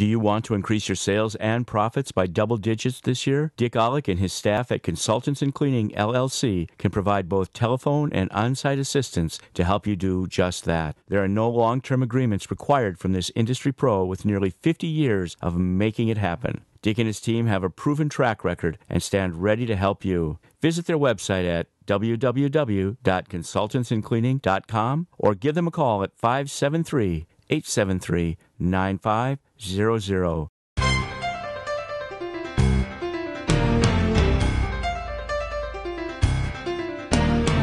Do you want to increase your sales and profits by double digits this year? Dick Ollek and his staff at Consultants in Cleaning, LLC can provide both telephone and on-site assistance to help you do just that. There are no long-term agreements required from this industry pro with nearly 50 years of making it happen. Dick and his team have a proven track record and stand ready to help you. Visit their website at www.consultantsincleaning.com or give them a call at 573-873-9500.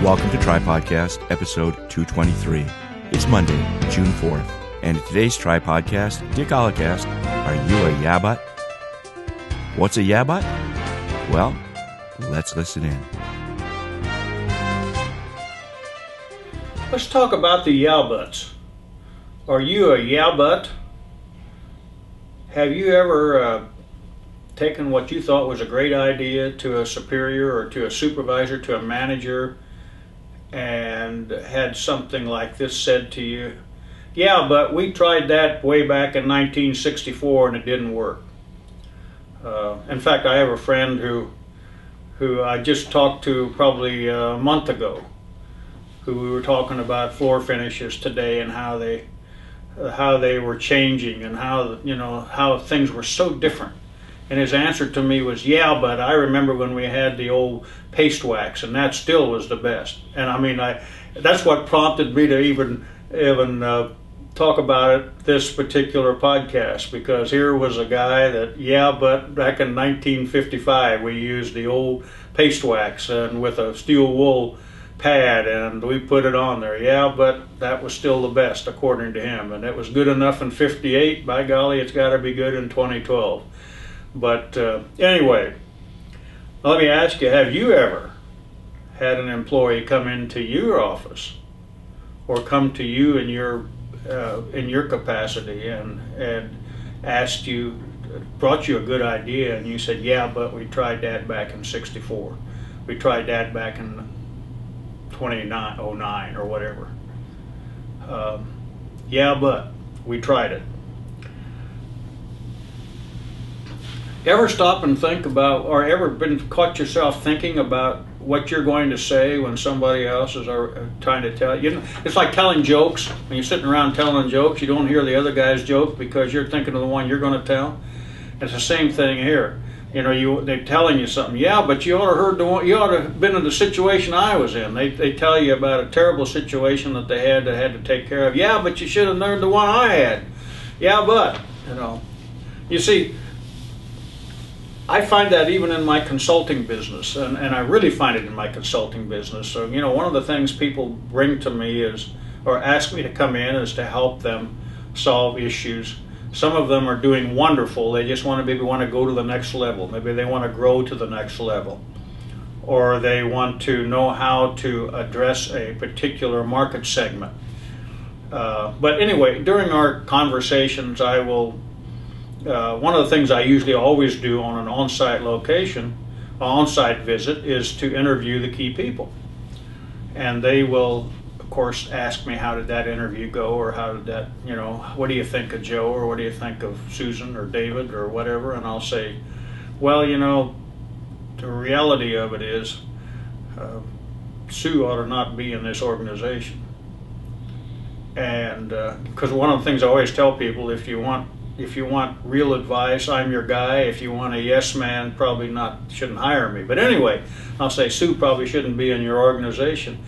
Welcome to Tripodcast, episode 223. It's Monday, June 4th, and in today's Tripodcast, Dick Ollek asked, "Are you a yabbut?" What's a yabbut? Well, let's listen in. Let's talk about the yabutts. Are you a yabbut? Have you ever taken what you thought was a great idea to a superior or to a supervisor, to a manager, and had something like this said to you? Yeah, but we tried that way back in 1964 and it didn't work. In fact, I have a friend who I just talked to probably a month ago, who we were talking about floor finishes today and how they were changing and how things were so different. And his answer to me was, yeah, but I remember when we had the old paste wax, and that still was the best. And I mean, that's what prompted me to even talk about it, this particular podcast, because here was a guy that, yeah, but back in 1955 we used the old paste wax and with a steel wool pad, and we put it on there. Yeah, but that was still the best according to him, and it was good enough in 58. By golly, it's got to be good in 2012. But anyway, let me ask you, have you ever had an employee come into your office or come to you in your capacity and asked you, brought you a good idea, and you said, yeah, but we tried that back in 64. We tried that back in 2909 or whatever. Yeah, but we tried it. Ever stop and think about, or ever been caught yourself thinking about what you're going to say when somebody else is trying to tell you? It's like telling jokes. When you're sitting around telling jokes, you don't hear the other guy's joke because you're thinking of the one you're going to tell. It's the same thing here. They're telling you something. Yeah, but you ought to heard the one. You ought to have been in the situation I was in. They tell you about a terrible situation that they had to take care of. Yeah, but you should have learned the one I had. Yeah, but you see, I find that even in my consulting business, and I really find it in my consulting business. So one of the things people bring to me or ask me to come in is to help them solve issues. Some of them are doing wonderful. They just want to go to the next level. Maybe they want to grow to the next level, or they want to know how to address a particular market segment. But anyway, during our conversations, I will. One of the things I usually always do on an on-site visit, is to interview the key people, and they will, of course, ask me, how did that interview go, or how did that, what do you think of Joe, or what do you think of Susan or David or whatever? And I'll say, well, the reality of it is Sue ought to not be in this organization. And because one of the things I always tell people, if you want real advice, I'm your guy. If you want a yes man, shouldn't hire me. But anyway, I'll say Sue probably shouldn't be in your organization.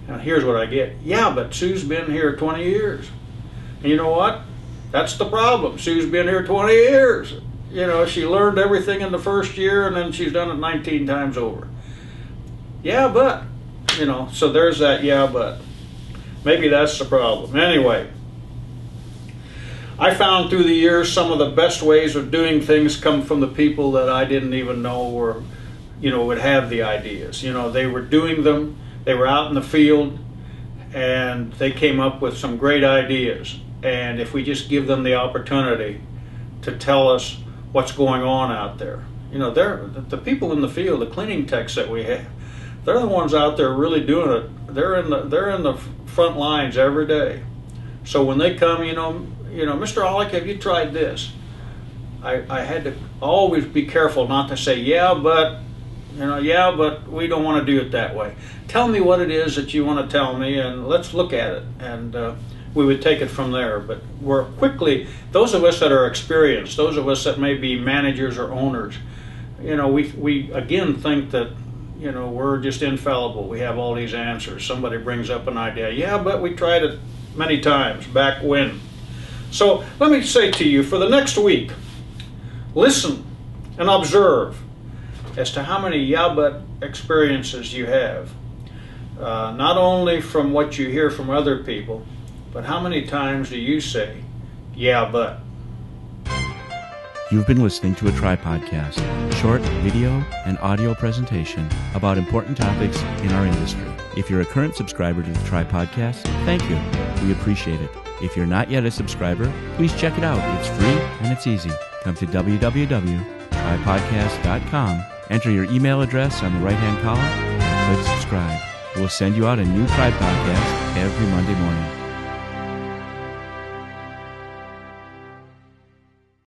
And here's what I get. Yeah, but Sue's been here 20 years. And you know what? That's the problem. Sue's been here 20 years. She learned everything in the first year, and then she's done it 19 times over. Yeah, but, so there's that yeah, but. Maybe that's the problem. Anyway, I found through the years some of the best ways of doing things come from the people that I didn't even know would have the ideas. They were doing them. They were out in the field, and they came up with some great ideas. And if we just give them the opportunity to tell us what's going on out there, they're the people in the field, the cleaning techs that we have. They're the ones out there really doing it. They're in the front lines every day. So when they come, Mr. Ollek, have you tried this? I had to always be careful not to say, yeah, but we don't want to do it that way. Tell me what it is that you want to tell me, and let's look at it. And we would take it from there. But we're quickly, those of us that are experienced, those of us that may be managers or owners, we again think that, we're just infallible. We have all these answers. Somebody brings up an idea. Yeah, but we tried it many times back when. So let me say to you, for the next week, listen and observe as to how many yeah but experiences you have. Not only from what you hear from other people, but how many times do you say, yeah but? You've been listening to a Tripodcast, short video and audio presentation about important topics in our industry. If you're a current subscriber to the Tripodcast, thank you. We appreciate it. If you're not yet a subscriber, please check it out. It's free and it's easy. Come to www.tripodcast.com, enter your email address on the right-hand column, and click subscribe. We'll send you out a new Tripodcast every Monday morning.